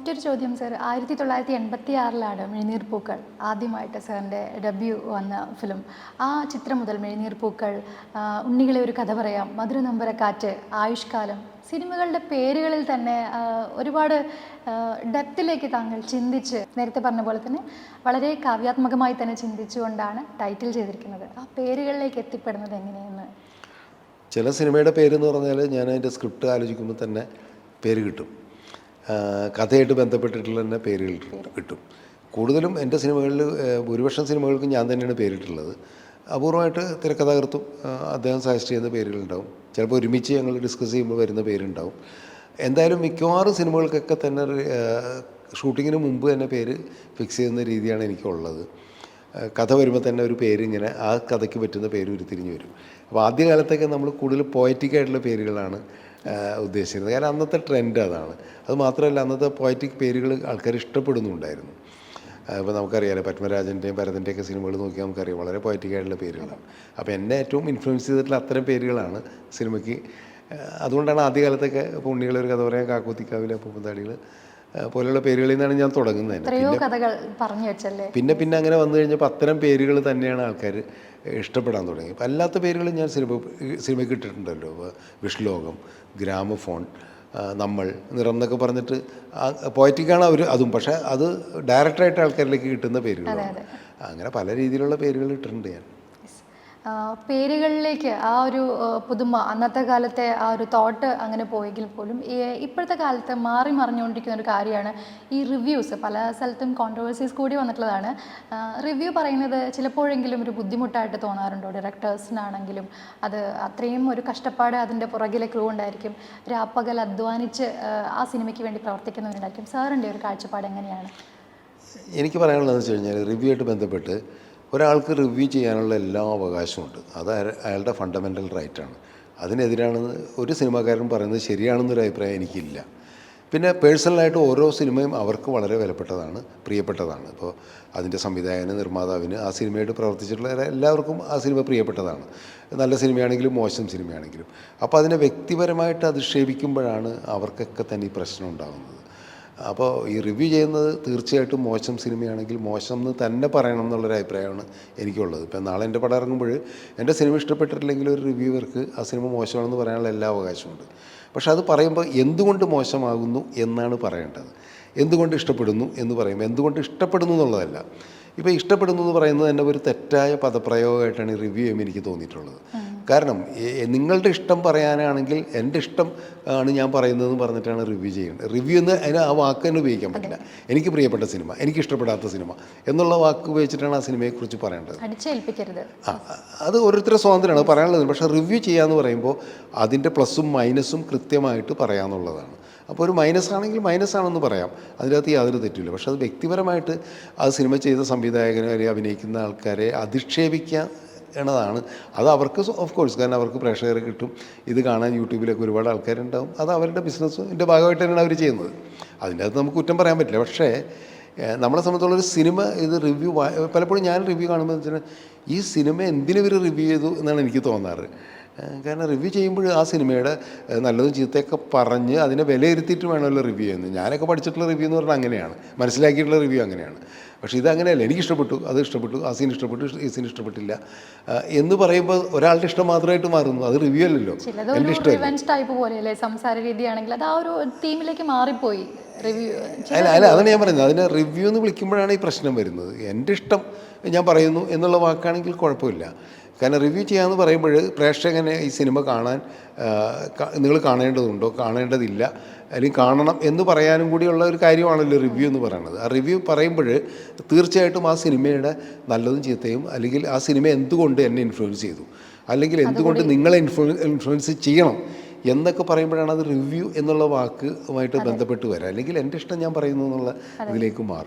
മറ്റൊരു ചോദ്യം സർ, 1986 മിഴിനീർ പൂക്കൾ ആദ്യമായിട്ട് സാറിൻ്റെ ഡെബ്യൂ വന്ന ഫിലിം. ആ ചിത്രം മുതൽ മിഴിനീർ പൂക്കൾ, ഉണ്ണികളെ ഒരു കഥ പറയാം, മധുര നമ്പരക്കാറ്റ്, ആയുഷ്കാലം, സിനിമകളുടെ പേരുകളിൽ തന്നെ ഒരുപാട് ഡെപ്തിലേക്ക് താങ്കൾ ചിന്തിച്ച്, നേരത്തെ പറഞ്ഞ പോലെ തന്നെ വളരെ കാവ്യാത്മകമായി തന്നെ ചിന്തിച്ചുകൊണ്ടാണ് ടൈറ്റിൽ ചെയ്തിരിക്കുന്നത്. ആ പേരുകളിലേക്ക് എത്തിപ്പെടുന്നത് എങ്ങനെയെന്ന്? ചില സിനിമയുടെ പേരെന്ന് പറഞ്ഞാൽ ഞാൻ അതിൻ്റെ സ്ക്രിപ്റ്റ് ആലോചിക്കുമ്പോൾ തന്നെ പേര് കിട്ടും. കഥയായിട്ട് ബന്ധപ്പെട്ടിട്ടുള്ള തന്നെ പേരുകൾ കിട്ടും. കൂടുതലും എൻ്റെ സിനിമകളിൽ ഭൂരിപക്ഷം സിനിമകൾക്കും ഞാൻ തന്നെയാണ് പേരിട്ടുള്ളത്. അപൂർവമായിട്ട് തിരക്കഥാകൃത്തും അദ്ദേഹം സജസ്റ്റ് ചെയ്യുന്ന പേരുകളുണ്ടാവും. ചിലപ്പോൾ ഒരുമിച്ച് ഞങ്ങൾ ഡിസ്കസ് ചെയ്യുമ്പോൾ വരുന്ന പേരുണ്ടാവും. എന്തായാലും മിക്കവാറും സിനിമകൾക്കൊക്കെ തന്നെ ഷൂട്ടിങ്ങിന് മുമ്പ് തന്നെ പേര് ഫിക്സ് ചെയ്യുന്ന രീതിയാണ് എനിക്കുള്ളത്. കഥ വരുമ്പോൾ തന്നെ ഒരു പേര് ഇങ്ങനെ ആ കഥയ്ക്ക് പറ്റുന്ന പേര് ഉരുത്തിരിഞ്ഞ് വരും. അപ്പോൾ ആദ്യകാലത്തൊക്കെ നമ്മൾ കൂടുതൽ പോയറ്റിക്കായിട്ടുള്ള പേരുകളാണ് ഉദ്ദേശിച്ചിരുന്നത്. കാരണം അന്നത്തെ ട്രെൻഡ് അതാണ്. അത് മാത്രമല്ല, അന്നത്തെ പോയറ്റിക് പേരുകൾ ആൾക്കാർ ഇഷ്ടപ്പെടുന്നുണ്ടായിരുന്നു. ഇപ്പോൾ നമുക്കറിയാമല്ലോ, പത്മരാജൻ്റെയും ഭരതൻ്റെയൊക്കെ സിനിമകൾ നോക്കിയാൽ നമുക്കറിയാം വളരെ പോയറ്റിക്കായിട്ടുള്ള പേരുകളാണ്. അപ്പോൾ എന്നെ ഏറ്റവും ഇൻഫ്ലുവൻസ് ചെയ്തിട്ടുള്ള അത്തരം പേരുകളാണ് സിനിമയ്ക്ക്. അതുകൊണ്ടാണ് ആദ്യകാലത്തൊക്കെ ഇപ്പോൾ ഉണ്ണികളെ ഒരു കഥ പറയാൻ, കാക്കോത്തിക്കാവിലെ പൂപ്പന്താടികൾ പോലെയുള്ള പേരുകളിൽ നിന്നാണ് ഞാൻ തുടങ്ങുന്നത്. പിന്നെ അങ്ങനെ വന്നു കഴിഞ്ഞപ്പോൾ അത്തരം പേരുകൾ തന്നെയാണ് ആൾക്കാർ ഇഷ്ടപ്പെടാൻ തുടങ്ങി. അപ്പോൾ അല്ലാത്ത പേരുകൾ ഞാൻ സിനിമയ്ക്ക് ഇട്ടിട്ടുണ്ടല്ലോ. വിഷ്ലോകം, ഗ്രാമഫോൺ, നമ്മൾ, നിറം എന്നൊക്കെ പറഞ്ഞിട്ട് പോയറ്റിക്കാണ് അവർ അതും. പക്ഷേ അത് ഡയറക്റ്റായിട്ട് ആൾക്കാരിലേക്ക് കിട്ടുന്ന പേരുകളാണ്. അങ്ങനെ പല രീതിയിലുള്ള പേരുകൾ ഇട്ടിട്ടുണ്ട് ഞാൻ. പേരുകളിലേക്ക് ആ ഒരു പുതുമ, അന്നത്തെ കാലത്തെ ആ ഒരു തോട്ട് അങ്ങനെ പോയെങ്കിൽ പോലും ഇപ്പോഴത്തെ കാലത്ത് മാറി മറിഞ്ഞുകൊണ്ടിരിക്കുന്ന ഒരു കാര്യമാണ് ഈ റിവ്യൂസ്. പല സ്ഥലത്തും കോൺട്രവേഴ്സീസ് കൂടി വന്നിട്ടുള്ളതാണ്. റിവ്യൂ പറയുന്നത് ചിലപ്പോഴെങ്കിലും ഒരു ബുദ്ധിമുട്ടായിട്ട് തോന്നാറുണ്ടോ ഡയറക്ടേഴ്സിനാണെങ്കിലും? അത് അത്രയും ഒരു കഷ്ടപ്പാട് അതിൻ്റെ പുറകിലെ ക്രൂ ഉണ്ടായിരിക്കും, രാപ്പകൽ അധ്വാനിച്ച് ആ സിനിമയ്ക്ക് വേണ്ടി പ്രവർത്തിക്കുന്നവരുണ്ടായിരിക്കും. സാറിൻ്റെ ഒരു കാഴ്ചപ്പാട് എങ്ങനെയാണ്? എനിക്ക് പറയാനുള്ളതെന്ന് വെച്ച് കഴിഞ്ഞാൽ, റിവ്യൂ ആയിട്ട് ബന്ധപ്പെട്ട് ഒരാൾക്ക് റിവ്യൂ ചെയ്യാനുള്ള എല്ലാ അവകാശമുണ്ട്. അത് അയാളുടെ ഫണ്ടമെൻ്റൽ റൈറ്റാണ്. അതിനെതിരാണെന്ന് ഒരു സിനിമാക്കാരൻ പറയുന്നത് ശരിയാണെന്നൊരു അഭിപ്രായം എനിക്കില്ല. പിന്നെ പേഴ്സണലായിട്ട് ഓരോ സിനിമയും അവർക്ക് വളരെ വിലപ്പെട്ടതാണ്, പ്രിയപ്പെട്ടതാണ്. ഇപ്പോൾ അതിൻ്റെ സംവിധായകന്, നിർമ്മാതാവിന്, ആ സിനിമയായിട്ട് പ്രവർത്തിച്ചിട്ടുള്ള എല്ലാവർക്കും ആ സിനിമ പ്രിയപ്പെട്ടതാണ്. നല്ല സിനിമയാണെങ്കിലും മോശം സിനിമയാണെങ്കിലും. അപ്പോൾ അതിനെ വ്യക്തിപരമായിട്ട് അധിക്ഷേപിക്കുമ്പോഴാണ് അവർക്കൊക്കെ തന്നെ ഈ പ്രശ്നം ഉണ്ടാകുന്നത്. അപ്പോൾ ഈ റിവ്യൂ ചെയ്യുന്നത് തീർച്ചയായിട്ടും മോശം സിനിമയാണെങ്കിൽ മോശം എന്ന് തന്നെ പറയണം എന്നുള്ളൊരു അഭിപ്രായമാണ് എനിക്കുള്ളത്. ഇപ്പം നാളെ എൻ്റെ പടം ഇറങ്ങുമ്പോൾ എൻ്റെ സിനിമ ഇഷ്ടപ്പെട്ടിട്ടില്ലെങ്കിൽ ഒരു റിവ്യൂവർക്ക് ആ സിനിമ മോശമാണെന്ന് പറയാനുള്ള എല്ലാ അവകാശമുണ്ട്. പക്ഷെ അത് പറയുമ്പോൾ എന്തുകൊണ്ട് മോശമാകുന്നു എന്നാണ് പറയേണ്ടത്. എന്തുകൊണ്ട് ഇഷ്ടപ്പെടുന്നു എന്ന് പറയുമ്പോൾ എന്തുകൊണ്ട് ഇഷ്ടപ്പെടുന്നു എന്നുള്ളതല്ല. ഇപ്പോൾ ഇഷ്ടപ്പെടുന്നു എന്ന് പറയുന്നത് തന്നെ ഒരു തെറ്റായ പദപ്രയോഗമായിട്ടാണ് ഈ റിവ്യൂ ചെയ്യുമ്പോൾ എനിക്ക് തോന്നിയിട്ടുള്ളത്. കാരണം നിങ്ങളുടെ ഇഷ്ടം പറയാനാണെങ്കിൽ എൻ്റെ ഇഷ്ടം ആണ് ഞാൻ പറയുന്നതെന്ന് പറഞ്ഞിട്ടാണ് റിവ്യൂ ചെയ്യേണ്ടത്. റിവ്യൂ എന്ന് അതിന് ആ വാക്ക് തന്നെ ഉപയോഗിക്കാൻ പറ്റില്ല. എനിക്ക് പ്രിയപ്പെട്ട സിനിമ, എനിക്ക് ഇഷ്ടപ്പെടാത്ത സിനിമ എന്നുള്ള വാക്ക് ഉപയോഗിച്ചിട്ടാണ് ആ സിനിമയെക്കുറിച്ച് പറയേണ്ടത്. അത് ഓരോരുത്തരുടെ സ്വാതന്ത്ര്യമാണ് പറയാനുള്ളത്. പക്ഷേ റിവ്യൂ ചെയ്യാന്ന് പറയുമ്പോൾ അതിൻ്റെ പ്ലസും മൈനസും കൃത്യമായിട്ട് പറയാമെന്നുള്ളതാണ്. അപ്പോൾ ഒരു മൈനസാണെങ്കിൽ മൈനസാണെന്ന് പറയാം, അതിനകത്ത് യാതൊരു തെറ്റില്ല. പക്ഷെ അത് വ്യക്തിപരമായിട്ട് അത് സിനിമ ചെയ്ത സംവിധായകനെ അല്ലെങ്കിൽ അഭിനയിക്കുന്ന ആൾക്കാരെ അധിക്ഷേപിക്കുന്നതാണ്. അത് അവർക്ക് ഓഫ് കോഴ്സ്, കാരണം അവർക്ക് പ്രേക്ഷകരെ കിട്ടും, ഇത് കാണാൻ യൂട്യൂബിലൊക്കെ ഒരുപാട് ആൾക്കാരുണ്ടാവും. അത് അവരുടെ ബിസിനസ്സിൻ്റെ ഭാഗമായിട്ട് തന്നെയാണ് അവർ ചെയ്യുന്നത്. അതിൻ്റെ അകത്ത് നമുക്ക് കുറ്റം പറയാൻ പറ്റില്ല. പക്ഷേ നമ്മളെ സംബന്ധിച്ചുള്ളൊരു സിനിമ ഇത് റിവ്യൂ പലപ്പോഴും ഞാൻ റിവ്യൂ കാണുമ്പോൾ വെച്ചാൽ ഈ സിനിമ എന്തിനിവർ റിവ്യൂ ചെയ്തു എന്നാണ് എനിക്ക് തോന്നാറ്. കാരണം റിവ്യൂ ചെയ്യുമ്പോൾ ആ സിനിമയുടെ നല്ലതും ചീത്തയൊക്കെ പറഞ്ഞ് അതിനെ വിലയിരുത്തിയിട്ട് വേണമല്ലോ റിവ്യൂ ചെയ്യുന്നത്. ഞാനൊക്കെ പഠിച്ചിട്ടുള്ള റിവ്യൂ എന്ന് പറഞ്ഞാൽ അങ്ങനെയാണ്, മനസ്സിലാക്കിയിട്ടുള്ള റിവ്യൂ അങ്ങനെയാണ്. പക്ഷേ ഇതങ്ങനെയല്ല. എനിക്കിഷ്ടപ്പെട്ടു, അത് ഇഷ്ടപ്പെട്ടു, ആ സീൻ ഇഷ്ടപ്പെട്ടു, ഈ സീൻ ഇഷ്ടപ്പെട്ടില്ല എന്ന് പറയുമ്പോൾ ഒരാളുടെ ഇഷ്ടം മാത്രമായിട്ട് മാറുന്നു. അത് റിവ്യൂ അല്ലല്ലോ, എൻ്റെ ഇഷ്ടമല്ല. സംസാര രീതിയാണെങ്കിൽ അത് ആ ഒരു തീമിലേക്ക് മാറിപ്പോയി. അല്ല അതാണ് ഞാൻ പറയുന്നത്. അതിനെ റിവ്യൂ എന്ന് വിളിക്കുമ്പോഴാണ് ഈ പ്രശ്നം വരുന്നത്. എൻ്റെ ഇഷ്ടം ഞാൻ പറയുന്നു എന്നുള്ള വാക്കാണെങ്കിൽ കുഴപ്പമില്ല. കാരണം റിവ്യൂ ചെയ്യാമെന്ന് പറയുമ്പോൾ പ്രേക്ഷകനെ ഈ സിനിമ കാണാൻ നിങ്ങൾ കാണേണ്ടതുണ്ടോ, കാണേണ്ടതില്ല, അല്ലെങ്കിൽ കാണണം എന്ന് പറയാനും കൂടിയുള്ള ഒരു കാര്യമാണല്ലോ റിവ്യൂ എന്ന് പറയുന്നത്. ആ റിവ്യൂ പറയുമ്പോൾ തീർച്ചയായിട്ടും ആ സിനിമയുടെ നല്ലതും ചീത്തയും, അല്ലെങ്കിൽ ആ സിനിമ എന്തുകൊണ്ട് എന്നെ ഇൻഫ്ലുവൻസ് ചെയ്തു, അല്ലെങ്കിൽ എന്തുകൊണ്ട് നിങ്ങളെ ഇൻഫ്ലുവൻസ് ചെയ്യണം എന്നൊക്കെ പറയുമ്പോഴാണ് അത് റിവ്യൂ എന്നുള്ള വാക്കുമായിട്ട് ബന്ധപ്പെട്ട് വരാം. അല്ലെങ്കിൽ എൻ്റെ ഇഷ്ടം ഞാൻ പറയുന്നു എന്നുള്ള ഇതിലേക്ക് മാറും.